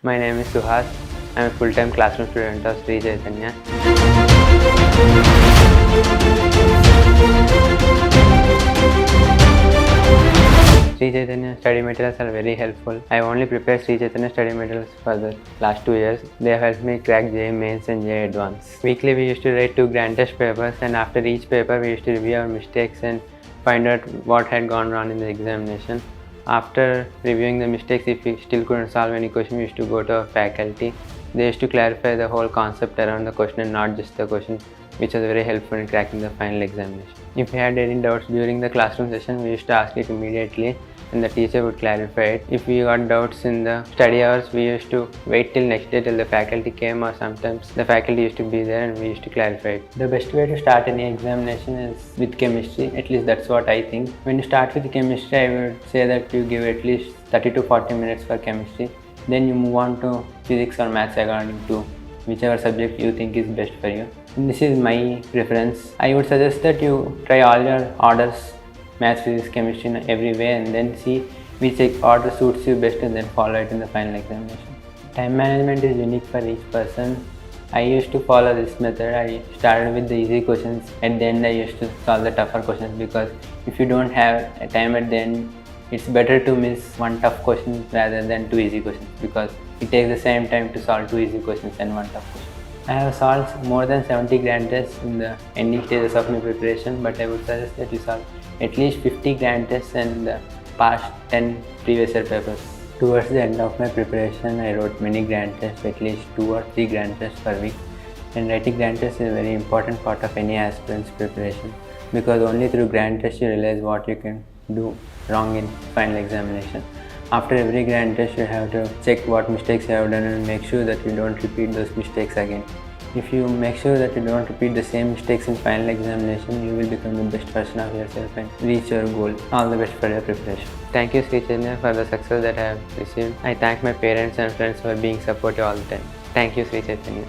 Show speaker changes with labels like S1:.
S1: My name is Suhas. I am a full-time classroom student of Sri Chaitanya. Sri Chaitanya study materials are very helpful. I only prepared Sri Chaitanya study materials for the last 2 years. They have helped me crack JEE Mains and JEE Advanced. Weekly we used to write 2 grand test papers, and after each paper we used to review our mistakes and find out what had gone wrong in the examination. After reviewing the mistakes, if we still couldn't solve any question, we used to go to our faculty. They used to clarify the whole concept around the question and not just the question, which was very helpful in cracking the final examination. If we had any doubts during the classroom session, we used to ask it immediately and the teacher would clarify it. If we got doubts in the study hours, we used to wait till next day till the faculty came, or sometimes the faculty used to be there and we used to clarify it. The best way to start any examination is with chemistry, at least that's what I think. When you start with chemistry, I would say that you give at least 30 to 40 minutes for chemistry. Then you move on to physics or maths according to whichever subject you think is best for you. And this is my preference. I would suggest that you try all your orders, maths, physics, chemistry in every way, and then see which order suits you best and then follow it in the final examination. Time management is unique for each person. I used to follow this method. I started with the easy questions. At the end I used to solve the tougher questions, because if you don't have a time at the end, it's better to miss one tough question rather than 2 easy questions, because it takes the same time to solve 2 easy questions and 1 tough question. I have solved more than 70 grand tests in the ending stages of my preparation, but I would suggest that you solve at least 50 grand tests and the past 10 previous year papers. Towards the end of my preparation, I wrote many grand tests, at least 2 or 3 grand tests per week. And writing grand tests is a very important part of any aspirant's preparation, because only through grand tests you realize what you can do wrong in final examination. After every grand test, you have to check what mistakes you have done and make sure that you don't repeat those mistakes again. If you make sure that you don't repeat the same mistakes in final examination, you will become the best version of yourself and reach your goal. All the best for your preparation. Thank you, Sri Chaitanya, for the success that I have received. I thank my parents and friends for being supportive all the time. Thank you, Sri Chaitanya.